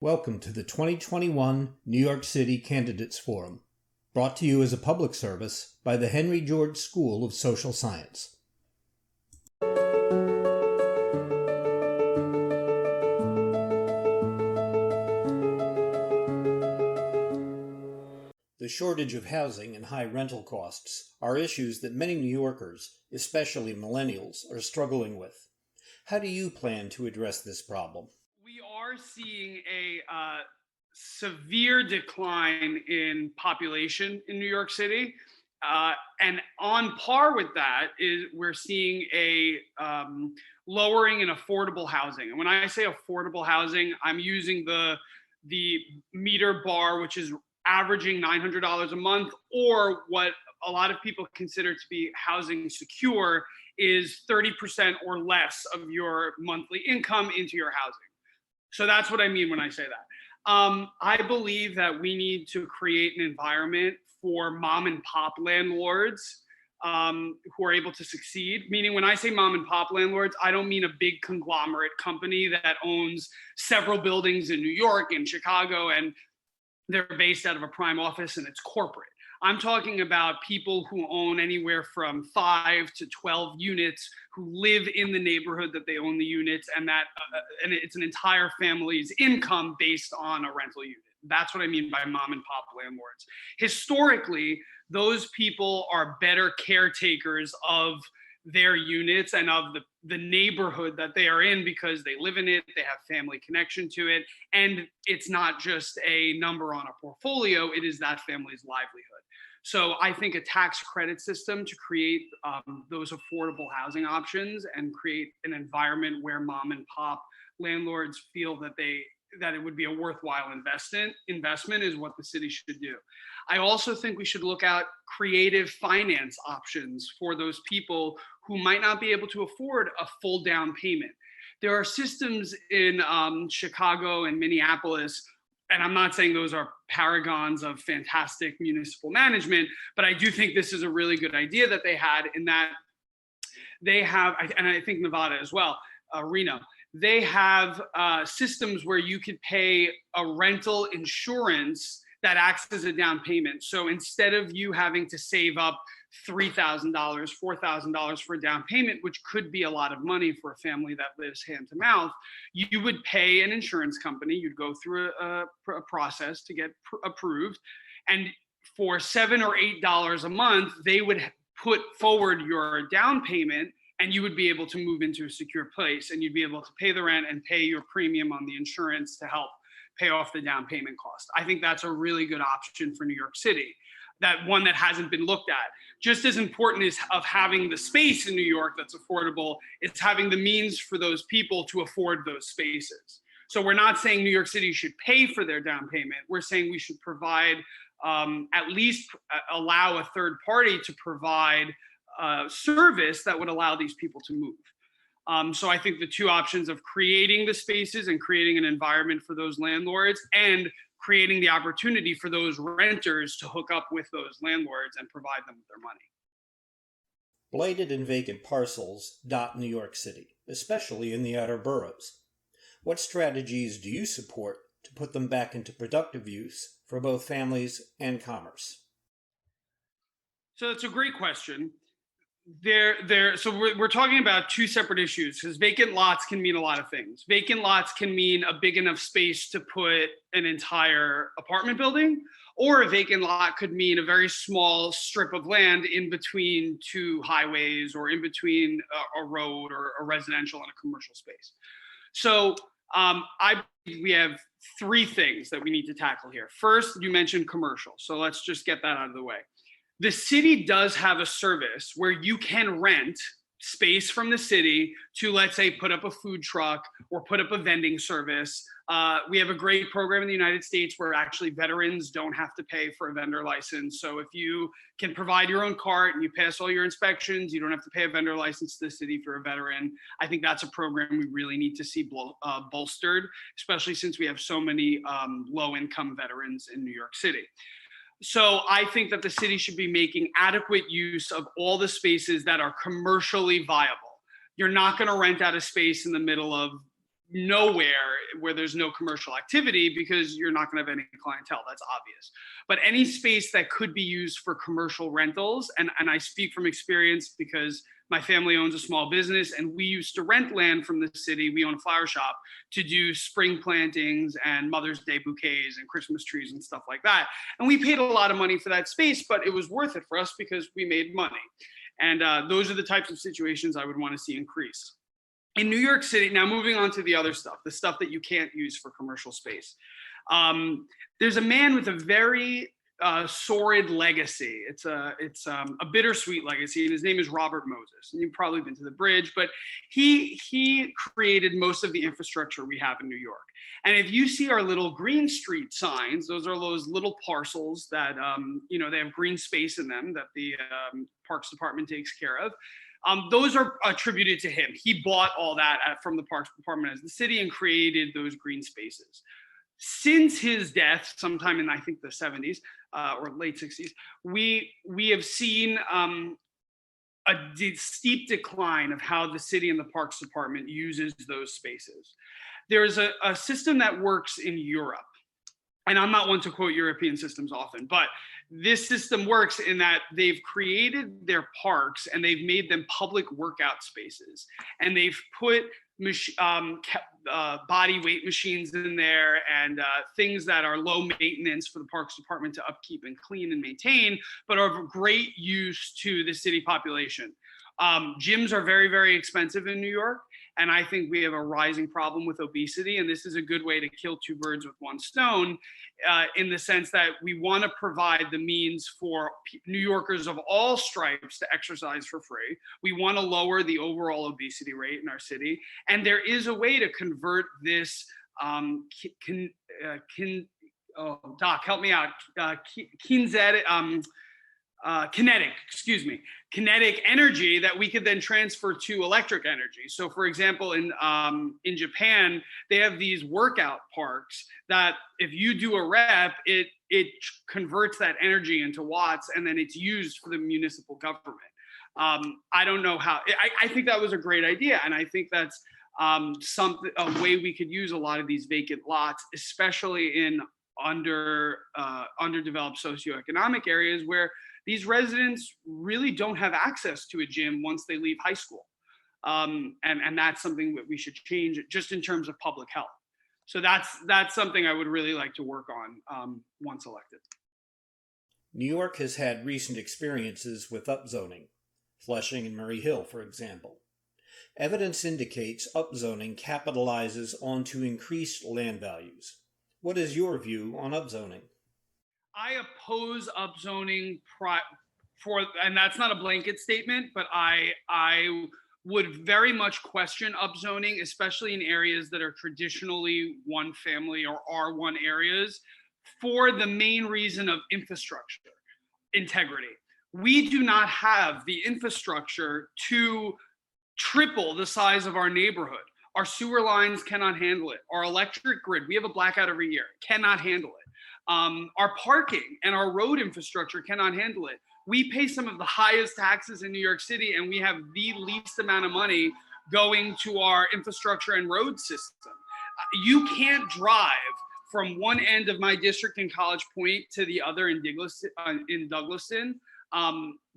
Welcome to the 2021 New York City Candidates Forum, brought to you as a public service by the Henry George School of Social Science. The shortage of housing and high rental costs are issues that many New Yorkers, especially millennials, are struggling with. How do you plan to address this problem? We are seeing a severe decline in population in New York City. And on par with that is we're seeing a lowering in affordable housing. And when I say affordable housing, I'm using the meter bar, which is averaging $900 a month, or what a lot of people consider to be housing secure is 30% or less of your monthly income into your housing. So that's what I mean when I say that. I believe that we need to create an environment for mom and pop landlords who are able to succeed. Meaning when I say mom and pop landlords, I don't mean a big conglomerate company that owns several buildings in New York and Chicago and they're based out of a prime office and it's corporate. I'm talking about people who own anywhere from 5 to 12 units, who live in the neighborhood that they own the units, and and it's an entire family's income based on a rental unit. That's what I mean by mom and pop landlords. Historically, those people are better caretakers of their units and of the neighborhood that they are in because they live in it, they have family connection to it, and it's not just a number on a portfolio, it is that family's livelihood. So I think a tax credit system to create those affordable housing options and create an environment where mom and pop landlords feel that it would be a worthwhile investment is what the city should do. I also think we should look at creative finance options for those people who might not be able to afford a full down payment. There are systems in Chicago and Minneapolis, and I'm not saying those are paragons of fantastic municipal management, but I do think this is a really good idea that they had in that they have, and I think Nevada as well, Reno, they have systems where you could pay a rental insurance that acts as a down payment. So instead of you having to save up $3,000, $4,000 for a down payment, which could be a lot of money for a family that lives hand to mouth, you would pay an insurance company. You'd go through a process to get approved. And for $7 or $8 a month, they would put forward your down payment and you would be able to move into a secure place and you'd be able to pay the rent and pay your premium on the insurance to help pay off the down payment cost. I think that's a really good option for New York City. That one that hasn't been looked at. Just as important as of having the space in New York that's affordable, it's having the means for those people to afford those spaces. So we're not saying New York City should pay for their down payment. We're saying we should provide, at least allow a third party to provide service that would allow these people to move. So I think the two options of creating the spaces and creating an environment for those landlords and creating the opportunity for those renters to hook up with those landlords and provide them with their money. Blighted and vacant parcels dot New York City, especially in the outer boroughs. What strategies do you support to put them back into productive use for both families and commerce? So that's a great question. So we're talking about two separate issues because vacant lots can mean a lot of things. Vacant lots can mean a big enough space to put an entire apartment building, or a vacant lot could mean a very small strip of land in between two highways or in between a road or a residential and a commercial space. So we have three things that we need to tackle here. First, you mentioned commercial. So let's just get that out of the way. The city does have a service where you can rent space from the city to, let's say, put up a food truck or put up a vending service. We have a great program in the United States where actually veterans don't have to pay for a vendor license. So if you can provide your own cart and you pass all your inspections, you don't have to pay a vendor license to the city for a veteran. I think that's a program we really need to see bolstered, especially since we have so many low-income veterans in New York City. So I think that the city should be making adequate use of all the spaces that are commercially viable. You're not going to rent out a space in the middle of nowhere where there's no commercial activity, because you're not going to have any clientele. That's obvious. But any space that could be used for commercial rentals, and I speak from experience because my family owns a small business and we used to rent land from the city. We own a flower shop to do spring plantings and Mother's Day bouquets and Christmas trees and stuff like that. And we paid a lot of money for that space, but it was worth it for us because we made money. And those are the types of situations I would want to see increase. In New York City, now moving on to the other stuff, the stuff that you can't use for commercial space. There's a man with a very sordid legacy. It's a bittersweet legacy, and his name is Robert Moses. And you've probably been to the bridge, but he created most of the infrastructure we have in New York. And if you see our little Green Street signs, those are those little parcels that they have green space in them that the Parks Department takes care of. Those are attributed to him. He bought all that from the Parks Department as the city and created those green spaces. Since his death, sometime in I think the 70s or late 60s, we have seen a steep decline of how the city and the Parks Department uses those spaces. There's a system that works in Europe, and I'm not one to quote European systems often, but this system works in that they've created their parks and they've made them public workout spaces, and they've put body weight machines in there and things that are low maintenance for the Parks Department to upkeep and clean and maintain, but are of great use to the city population. Gyms are very, very expensive in New York, and I think we have a rising problem with obesity, and this is a good way to kill two birds with one stone, in the sense that we want to provide the means for New Yorkers of all stripes to exercise for free. We want to lower the overall obesity rate in our city, and there is a way to convert this Doc, help me out. Kinetic energy that we could then transfer to electric energy. So for example, in Japan, they have these workout parks that if you do a rep, it converts that energy into watts, and then it's used for the municipal government. I don't know how, I think that was a great idea. And I think that's a way we could use a lot of these vacant lots, especially in underdeveloped socioeconomic areas where these residents really don't have access to a gym once they leave high school. And that's something that we should change just in terms of public health. So that's something I would really like to work on once elected. New York has had recent experiences with upzoning, Flushing and Murray Hill, for example. Evidence indicates upzoning capitalizes onto increased land values. What is your view on upzoning? I oppose upzoning and that's not a blanket statement, but I would very much question upzoning, especially in areas that are traditionally one family or R1 areas, for the main reason of infrastructure integrity. We do not have the infrastructure to triple the size of our neighborhood. Our sewer lines cannot handle it. Our electric grid, we have a blackout every year, cannot handle it. Our parking and our road infrastructure cannot handle it. We pay some of the highest taxes in New York City, and we have the least amount of money going to our infrastructure and road system. You can't drive from one end of my district in College Point to the other in Douglaston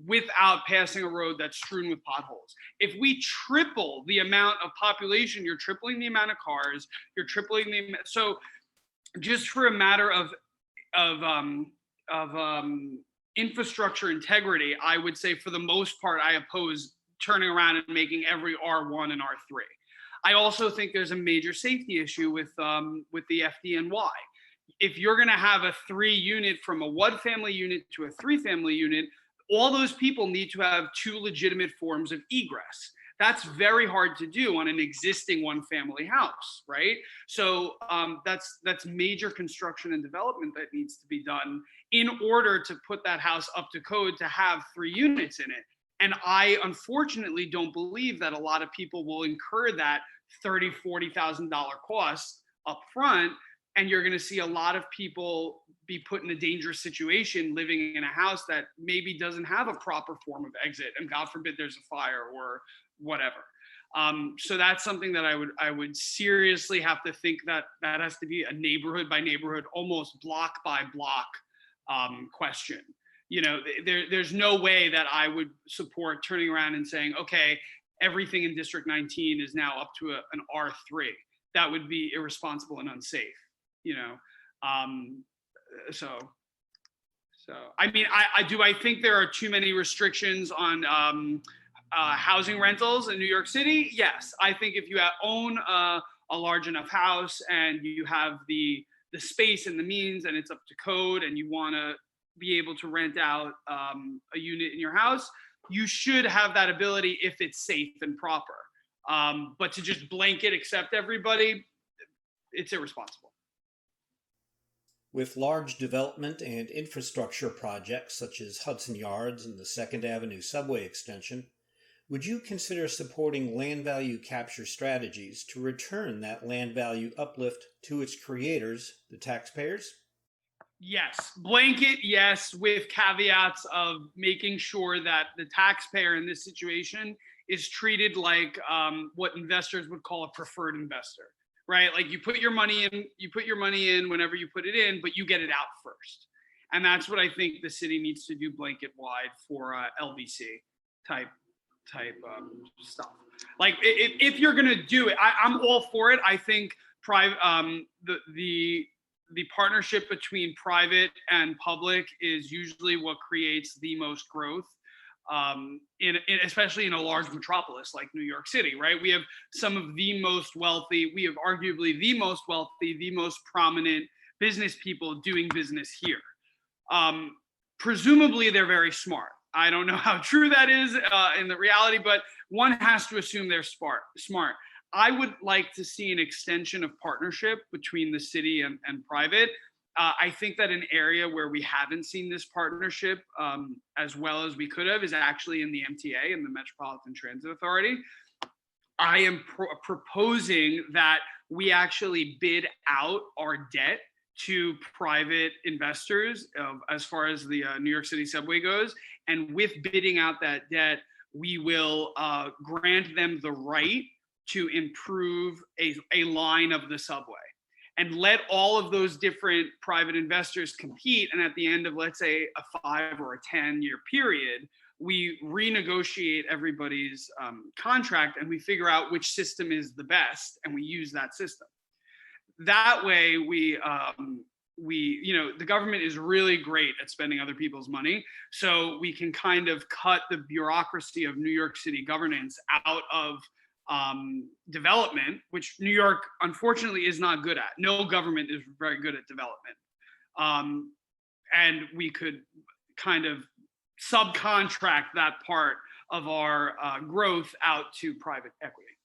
without passing a road that's strewn with potholes. If we triple the amount of population, you're tripling the amount of cars, you're tripling the amount. So just for a matter of infrastructure integrity, I would say for the most part, I oppose turning around and making every R1 and R3. I also think there's a major safety issue with the FDNY. If you're going to have a 3-unit from a 1-family unit to a 3-family unit, all those people need to have 2 legitimate forms of egress. That's very hard to do on an existing 1-family house, right? So that's major construction and development that needs to be done in order to put that house up to code to have 3 units in it. And I unfortunately don't believe that a lot of people will incur that $30,000, $40,000 cost up front. And you're going to see a lot of people be put in a dangerous situation living in a house that maybe doesn't have a proper form of exit. And God forbid there's a fire or whatever. So that's something that I would seriously have to think that that has to be a neighborhood by neighborhood, almost block by block question. There's no way that I would support turning around and saying, okay, everything in District 19 is now up to an R3. That would be irresponsible and unsafe. Um, so I mean, I think there are too many restrictions on housing rentals in New York City? Yes, I think if you own a large enough house and you have the space and the means, and it's up to code, and you want to be able to rent out a unit in your house, you should have that ability if it's safe and proper. But to just blanket accept everybody, it's irresponsible. With large development and infrastructure projects such as Hudson Yards and the Second Avenue subway extension, would you consider supporting land value capture strategies to return that land value uplift to its creators, the taxpayers? Yes, blanket, yes, with caveats of making sure that the taxpayer in this situation is treated like what investors would call a preferred investor, right? Like you put your money in whenever you put it in, but you get it out first. And that's what I think the city needs to do blanket wide for LVC type stuff. Like if you're gonna do it, I'm all for it. I think the partnership between private and public is usually what creates the most growth, especially in a large metropolis like New York City, right? We have some of the most wealthy, we have arguably the most wealthy, the most prominent business people doing business here. Presumably, they're very smart. I don't know how true that is in the reality, but one has to assume they're smart. I would like to see an extension of partnership between the city and private. I think that an area where we haven't seen this partnership as well as we could have is actually in the MTA, in the Metropolitan Transit Authority. I am proposing that we actually bid out our debt to private investors as far as the New York City subway goes. And with bidding out that debt, we will grant them the right to improve a line of the subway and let all of those different private investors compete. And at the end of, let's say, a 5 or a 10-year period, we renegotiate everybody's contract and we figure out which system is the best and we use that system. That way the government is really great at spending other people's money. So we can kind of cut the bureaucracy of New York City governance out of development, which New York, unfortunately, is not good at. No government is very good at development. And we could kind of subcontract that part of our growth out to private equity.